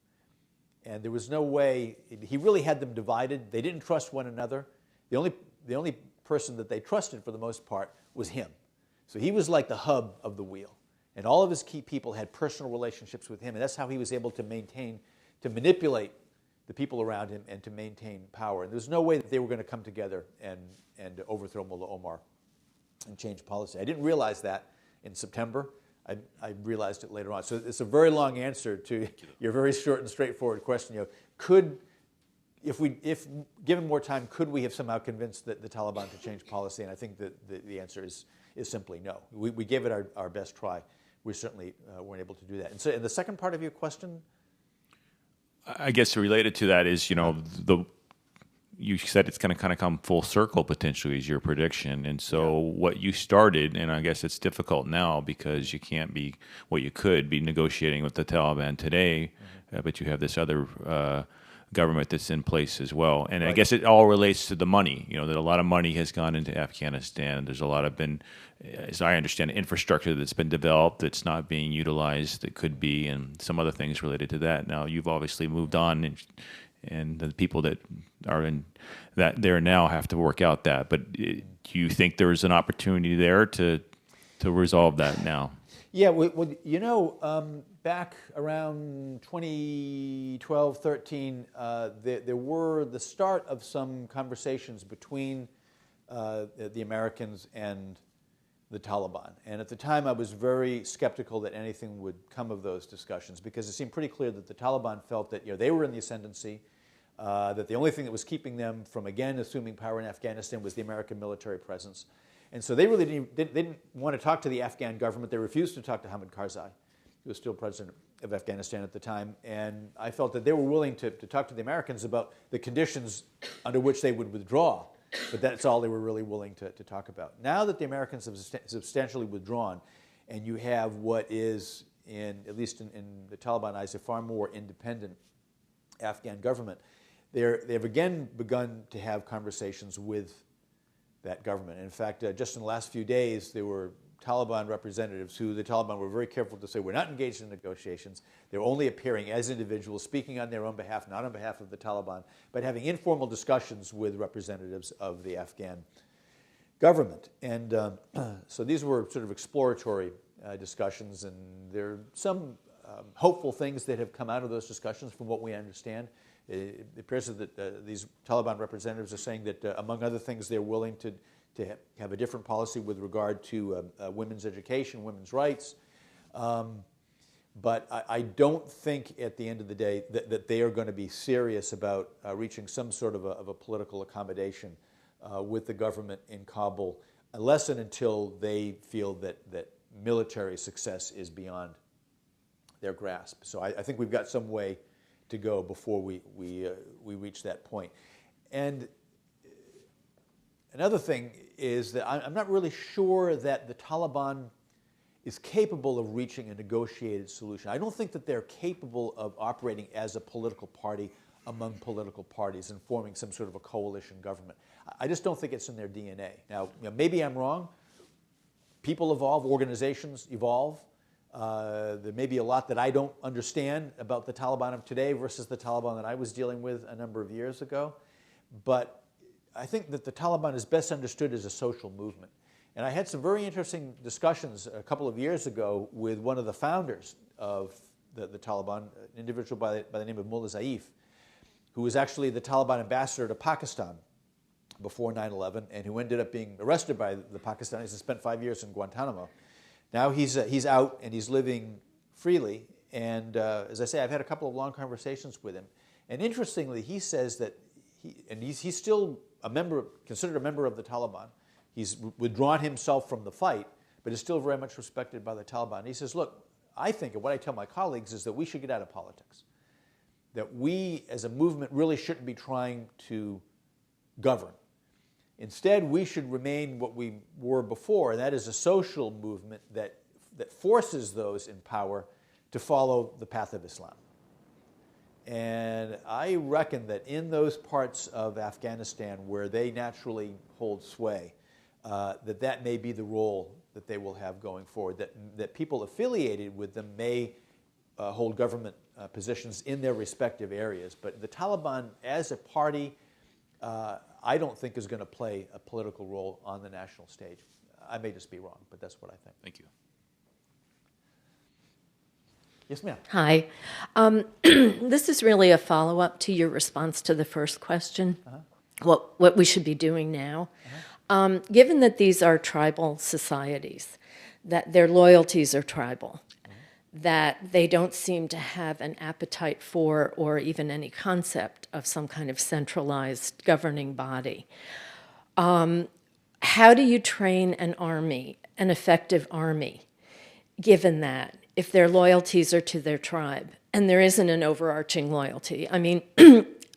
And there was no way, he really had them divided. They didn't trust one another. The only person that they trusted for the most part was him. So he was like the hub of the wheel. And all of his key people had personal relationships with him, and that's how he was able to manipulate the people around him and to maintain power. And there was no way that they were going to come together and overthrow Mullah Omar and change policy. I didn't realize that in September. I realized it later on. So it's a very long answer to your very short and straightforward question. If given more time, could we have somehow convinced the Taliban to change policy? And I think that the answer is simply no. We gave it our best try. We certainly weren't able to do that. And so, in the second part of your question, I guess related to that is, you said it's going to kind of come full circle potentially is your prediction. And so what you started, and I guess it's difficult now because you can't be, you could be negotiating with the Taliban today, but you have this other government that's in place as well. And right. I guess it all relates to the money, that a lot of money has gone into Afghanistan. There's a lot of as I understand, infrastructure that's been developed that's not being utilized that could be, and some other things related to that. Now, you've obviously moved on, and the people that are in that there now have to work out that. But do you think there's an opportunity there to resolve that now? Yeah, back around 2012, 13, there were the start of some conversations between the Americans and the Taliban. And at the time, I was very skeptical that anything would come of those discussions because it seemed pretty clear that the Taliban felt that they were in the ascendancy, that the only thing that was keeping them from, again, assuming power in Afghanistan was the American military presence. And so they really didn't want to talk to the Afghan government. They refused to talk to Hamid Karzai, who was still president of Afghanistan at the time. And I felt that they were willing to talk to the Americans about the conditions under which they would withdraw. But that's all they were really willing to talk about. Now that the Americans have substantially withdrawn, and you have what is, at least in the Taliban eyes, a far more independent Afghan government, they've again begun to have conversations with that government. And in fact, just in the last few days, there were Taliban representatives who the Taliban were very careful to say, we're not engaged in negotiations. They're only appearing as individuals, speaking on their own behalf, not on behalf of the Taliban, but having informal discussions with representatives of the Afghan government. And so these were sort of exploratory discussions, and there are some hopeful things that have come out of those discussions from what we understand. It appears that these Taliban representatives are saying that, among other things, they're willing to have a different policy with regard to women's education, women's rights. But I don't think at the end of the day that they are going to be serious about reaching some sort of a political accommodation with the government in Kabul unless and until they feel that military success is beyond their grasp. So I think we've got some way to go before we reach that point. And another thing is that I'm not really sure that the Taliban is capable of reaching a negotiated solution. I don't think that they're capable of operating as a political party among political parties and forming some sort of a coalition government. I just don't think it's in their DNA. Now, maybe I'm wrong. People evolve, organizations evolve, There may be a lot that I don't understand about the Taliban of today versus the Taliban that I was dealing with a number of years ago. But I think that the Taliban is best understood as a social movement. And I had some very interesting discussions a couple of years ago with one of the founders of the Taliban, an individual by the name of Mullah Zaif, who was actually the Taliban ambassador to Pakistan before 9/11, and who ended up being arrested by the Pakistanis and spent 5 years in Guantanamo. Now he's out and he's living freely. And as I say, I've had a couple of long conversations with him. And interestingly, he says that he's still considered a member of the Taliban. He's withdrawn himself from the fight, but is still very much respected by the Taliban. And he says, look, I think, and what I tell my colleagues is that we should get out of politics. That we, as a movement, really shouldn't be trying to govern. Instead, we should remain what we were before, and that is a social movement that forces those in power to follow the path of Islam. And I reckon that in those parts of Afghanistan where they naturally hold sway, that may be the role that they will have going forward, that people affiliated with them may hold government positions in their respective areas. But the Taliban as a party, I don't think is going to play a political role on the national stage. I may just be wrong, but that's what I think. Thank you. Yes, ma'am. Hi. This is really a follow-up to your response to the first question, what we should be doing now. Given that these are tribal societies, that their loyalties are tribal, that they don't seem to have an appetite for or even any concept of some kind of centralized governing body, how do you train an army, an effective army, given that, if their loyalties are to their tribe, and there isn't an overarching loyalty? I mean,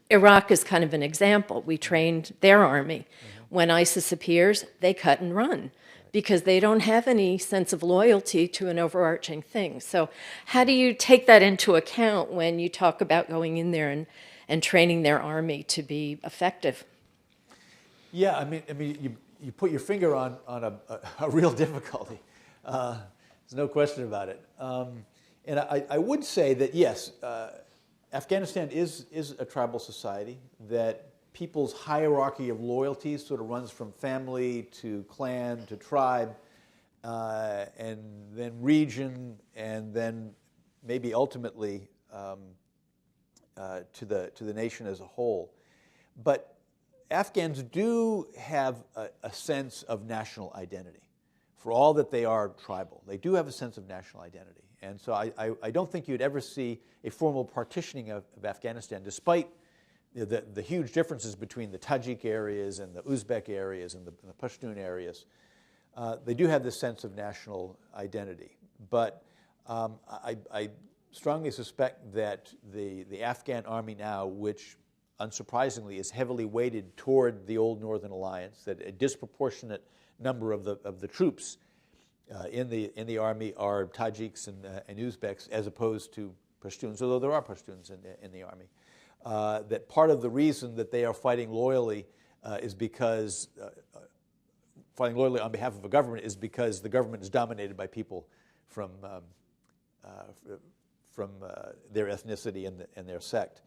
Iraq is kind of an example. We trained their army. When ISIS appears, they cut and run because they don't have any sense of loyalty to an overarching thing. So how do you take that into account when you talk about going in there and training their army to be effective? Yeah, I mean, you put your finger on a real difficulty. There's no question about it. And I would say that, yes, Afghanistan is a tribal society, that people's hierarchy of loyalties sort of runs from family to clan to tribe, and then region, and then maybe ultimately to the nation as a whole. But Afghans do have a sense of national identity. For all that they are tribal, they do have a sense of national identity. And so I don't think you'd ever see a formal partitioning of Afghanistan, despite the huge differences between the Tajik areas and the Uzbek areas and the Pashtun areas. They do have this sense of national identity. But I strongly suspect that the Afghan army now, which unsurprisingly is heavily weighted toward the old Northern Alliance, that a disproportionate number of the troops in the army are Tajiks and Uzbeks as opposed to Pashtuns, although there are Pashtuns in the army. That part of the reason that they are fighting loyally is because fighting loyally on behalf of a government is because the government is dominated by people from their ethnicity and their sect.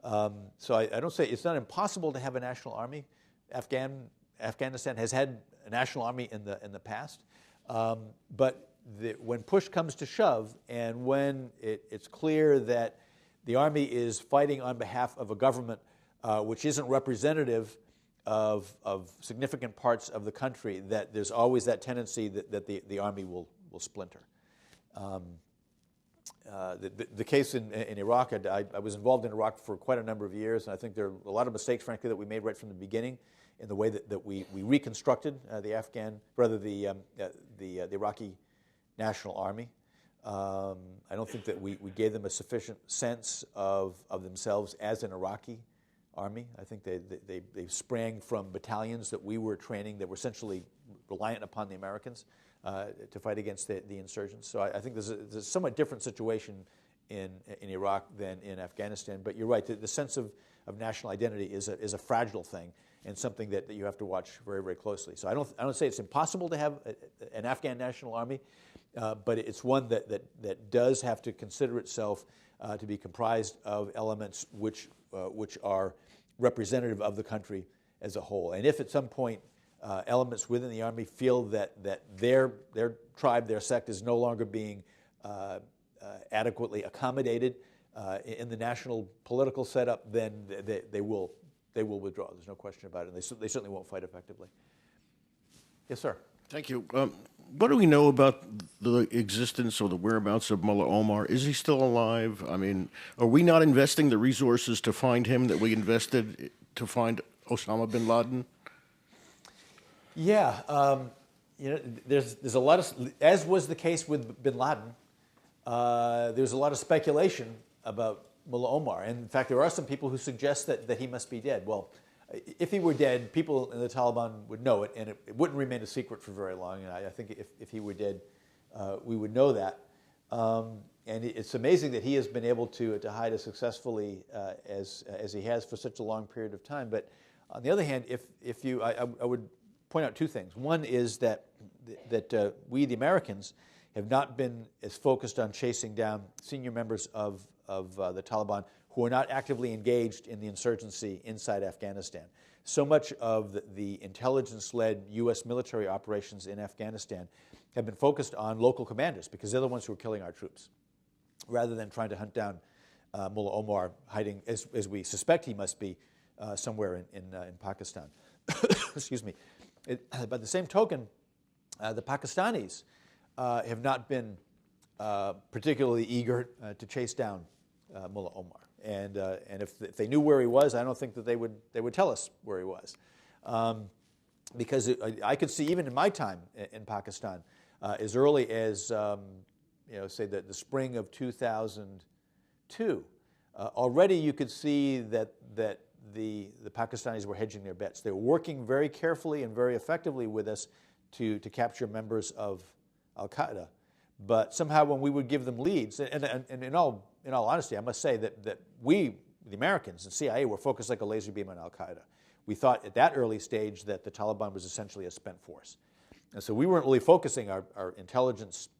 So I don't say it's not impossible to have a national army. Afghanistan has had a national army in the past, but when push comes to shove, and when it's clear that the army is fighting on behalf of a government which isn't representative of significant parts of the country, that there's always that tendency that the army will splinter. The case in Iraq, I was involved in Iraq for quite a number of years, and I think there are a lot of mistakes, frankly, that we made right from the beginning in the way that we reconstructed the Iraqi National Army. I don't think that we gave them a sufficient sense of themselves as an Iraqi army. I think they sprang from battalions that we were training that were essentially reliant upon the Americans to fight against the insurgents. So I think there's a somewhat different situation in Iraq than in Afghanistan. But you're right, the sense of national identity is a fragile thing and something that you have to watch very, very closely. So I don't say it's impossible to have an Afghan national army, but it's one that does have to consider itself to be comprised of elements which are representative of the country as a whole. And if at some point elements within the army feel that their tribe, their sect is no longer being adequately accommodated in the national political setup, then they will withdraw. There's no question about it. And they certainly won't fight effectively. Yes, sir. Thank you. What do we know about the existence or the whereabouts of Mullah Omar? Is he still alive? I mean, are we not investing the resources to find him that we invested to find Osama bin Laden? Yeah, there's a lot of, as was the case with bin Laden, there's a lot of speculation about Mullah Omar. And in fact, there are some people who suggest that he must be dead. Well, if he were dead, people in the Taliban would know it, and it wouldn't remain a secret for very long. And I think if he were dead, we would know that. And it's amazing that he has been able to hide as successfully as he has for such a long period of time. But on the other hand, I would point out two things. One is that we, the Americans, have not been as focused on chasing down senior members of the Taliban who are not actively engaged in the insurgency inside Afghanistan. So much of the intelligence-led U.S. military operations in Afghanistan have been focused on local commanders because they're the ones who are killing our troops, rather than trying to hunt down Mullah Omar hiding, as we suspect he must be, somewhere in Pakistan. Excuse me. By the same token, the Pakistanis have not been particularly eager to chase down Mullah Omar, and if they knew where he was, I don't think that they would tell us where he was, because I could see even in my time in Pakistan, as early as say the spring of 2002, already you could see that the Pakistanis were hedging their bets. They were working very carefully and very effectively with us to capture members of Al-Qaeda. But somehow when we would give them leads, and in all honesty, I must say that we, the Americans and CIA, were focused like a laser beam on Al-Qaeda. We thought at that early stage that the Taliban was essentially a spent force. And so we weren't really focusing our intelligence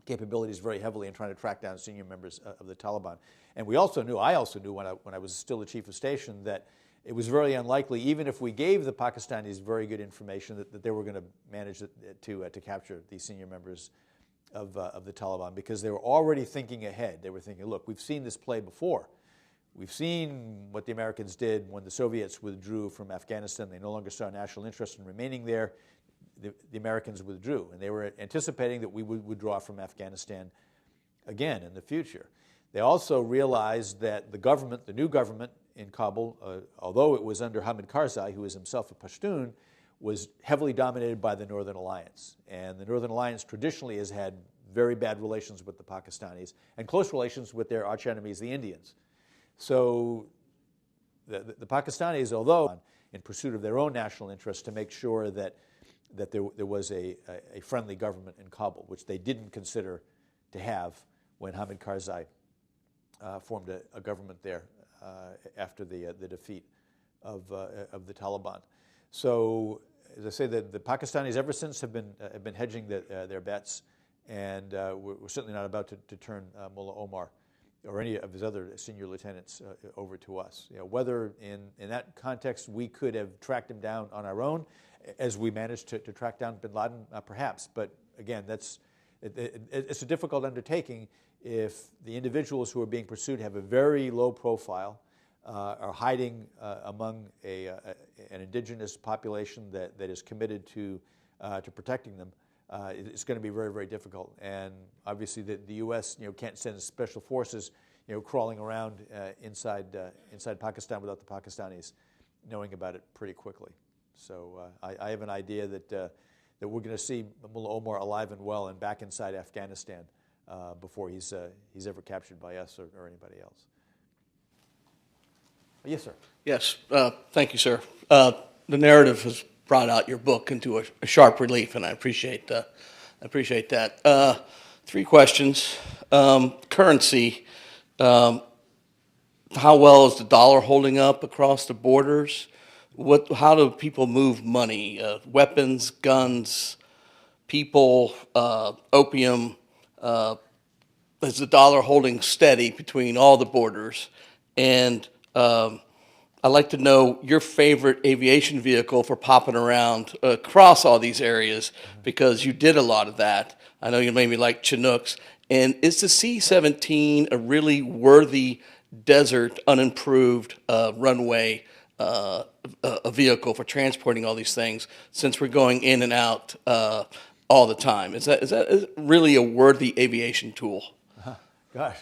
capabilities very heavily in trying to track down senior members of the Taliban. And I also knew when I was still the chief of station, that it was very unlikely, even if we gave the Pakistanis very good information, that they were going to manage to capture these senior members of the Taliban, because they were already thinking ahead. They were thinking, look, we've seen this play before. We've seen what the Americans did when the Soviets withdrew from Afghanistan. They no longer saw national interest in remaining there. The Americans withdrew, and they were anticipating that we would withdraw from Afghanistan again in the future. They also realized that the new government in Kabul, although it was under Hamid Karzai, who is himself a Pashtun, was heavily dominated by the Northern Alliance. And the Northern Alliance traditionally has had very bad relations with the Pakistanis and close relations with their archenemies, the Indians. So the Pakistanis, although in pursuit of their own national interests to make sure that there was a friendly government in Kabul, which they didn't consider to have when Hamid Karzai formed a government there after the defeat of the Taliban. So, as I say, the Pakistanis ever since have been hedging their bets, and we're certainly not about to turn Mullah Omar or any of his other senior lieutenants over to us. Whether in that context we could have tracked him down on our own, as we managed to track down bin Laden, perhaps. But again, it's a difficult undertaking if the individuals who are being pursued have a very low profile, are hiding among an indigenous population that is committed to protecting them. It's going to be very, very difficult. And obviously the U.S. Can't send special forces crawling around inside Pakistan without the Pakistanis knowing about it pretty quickly. So I have an idea that we're going to see Mullah Omar alive and well and back inside Afghanistan before he's ever captured by us or anybody else. Yes, sir. Yes, thank you, sir. The narrative has brought out your book into a sharp relief, and I appreciate that. 3 questions. Currency. How well is the dollar holding up across the borders? How do people move money? Weapons, guns, people, opium. Is the dollar holding steady between all the borders? And I'd like to know your favorite aviation vehicle for popping around across all these areas, because you did a lot of that. I know you made me like Chinooks. And is the C-17 a really worthy desert, unimproved runway a vehicle for transporting all these things, since we're going in and out all the time? Is that really a worthy aviation tool? Gosh,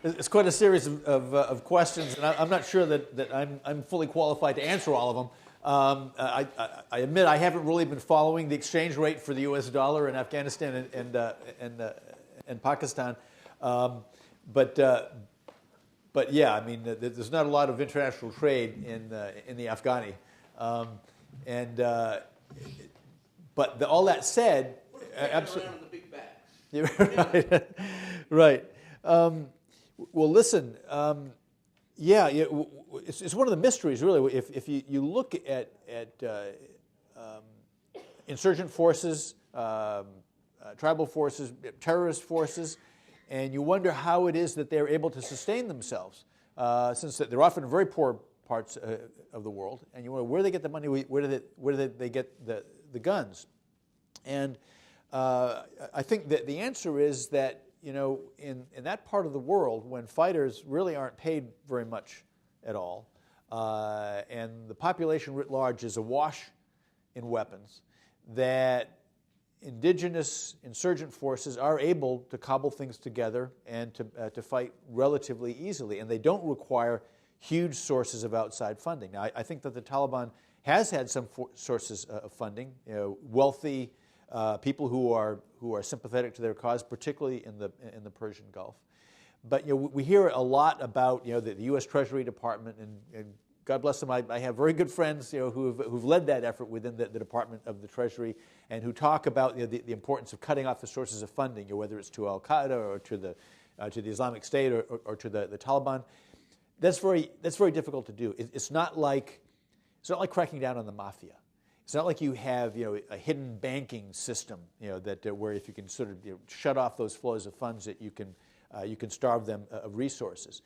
it's quite a series of questions, and I'm not sure that I'm fully qualified to answer all of them. I admit I haven't really been following the exchange rate for the U.S. dollar in Afghanistan and Pakistan, but yeah, I mean, there's not a lot of international trade in the Afghani, but all that said, absolutely. Yeah, right. Right. Well, listen. It's one of the mysteries, really. If you look at insurgent forces, tribal forces, terrorist forces, and you wonder how it is that they're able to sustain themselves, since they're often in very poor parts of the world, and you wonder where they get the money, where do they get the guns, and I think that the answer is that, in that part of the world, when fighters really aren't paid very much at all, and the population writ large is awash in weapons, that indigenous insurgent forces are able to cobble things together and to fight relatively easily, and they don't require huge sources of outside funding. Now, I think that the Taliban has had some sources of funding, wealthy people who are sympathetic to their cause, particularly in the Persian Gulf. But we hear a lot about the U.S. Treasury Department, and God bless them. I have very good friends who've led that effort within the Department of the Treasury, and who talk about the importance of cutting off the sources of funding, whether it's to Al Qaeda or to the Islamic State or to the Taliban. That's very difficult to do. It's not like cracking down on the mafia. It's not like you have a hidden banking system that where if you can sort of shut off those flows of funds, that you can starve them of resources.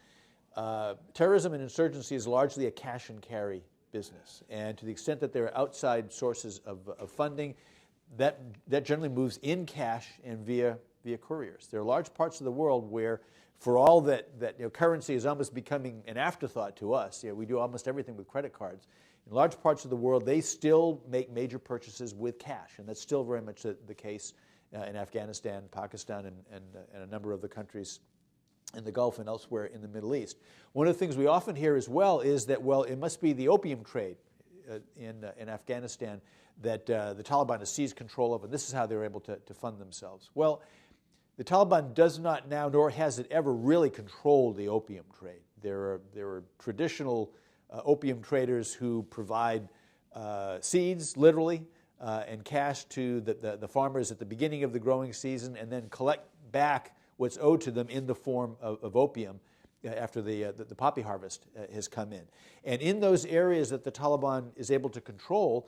Terrorism and insurgency is largely a cash and carry business, and to the extent that there are outside sources of funding, that generally moves in cash and via couriers. There are large parts of the world where, for all that currency is almost becoming an afterthought to us, we do almost everything with credit cards. In large parts of the world, they still make major purchases with cash, and that's still very much the case in Afghanistan, Pakistan, and a number of the countries in the Gulf and elsewhere in the Middle East. One of the things we often hear as well is that, it must be the opium trade in Afghanistan that the Taliban has seized control of, and this is how they're able to fund themselves. Well, the Taliban does not now, nor has it ever really controlled the opium trade. There are traditional opium traders who provide seeds, literally, and cash to the farmers at the beginning of the growing season, and then collect back what's owed to them in the form of opium after the poppy harvest has come in. And in those areas that the Taliban is able to control,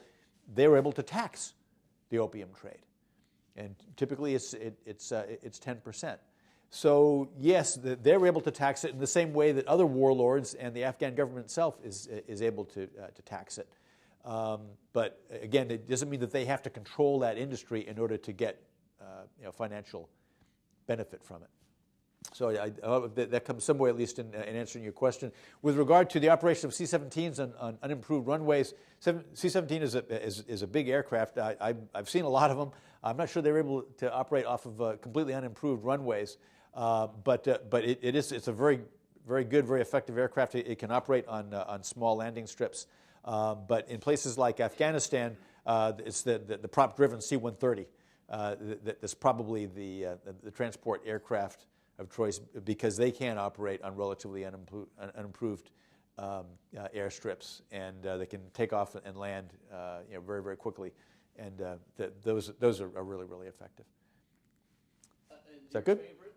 they were able to tax the opium trade. And typically it's 10%. So yes, they're able to tax it in the same way that other warlords and the Afghan government itself is able to tax it. But again, it doesn't mean that they have to control that industry in order to get financial benefit from it. So that comes some way, at least, in answering your question. With regard to the operation of C-17s on unimproved runways, C-17 is a big aircraft. I've seen a lot of them. I'm not sure they're able to operate off of completely unimproved runways, but it's a very, very good, very effective aircraft. It can operate on small landing strips. But in places like Afghanistan, it's the prop-driven C-130 that's probably the transport aircraft of choice, because they can operate on relatively unimproved airstrips, and they can take off and land very, very quickly, and those are really, really effective. Is that good? Favorite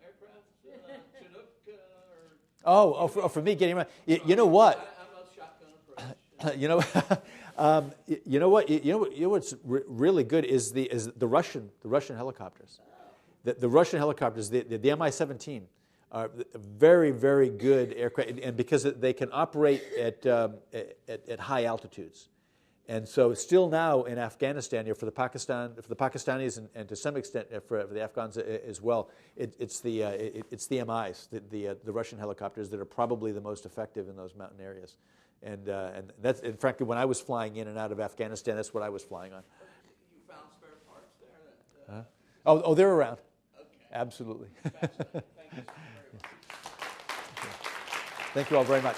aircraft For me getting around. You know what? You know, you know what? You know what's really good is the Russian helicopters. The Russian helicopters, the Mi-17, are very, very good aircraft, and because they can operate at high altitudes. And so, still now in Afghanistan, for the Pakistanis and to some extent for the Afghans as well, it's the MIs, the Russian helicopters that are probably the most effective in those mountain areas. And frankly, when I was flying in and out of Afghanistan, that's what I was flying on. You found spare parts there? Oh, they're around. Okay. Absolutely. Thank you so very much. Thank you all very much.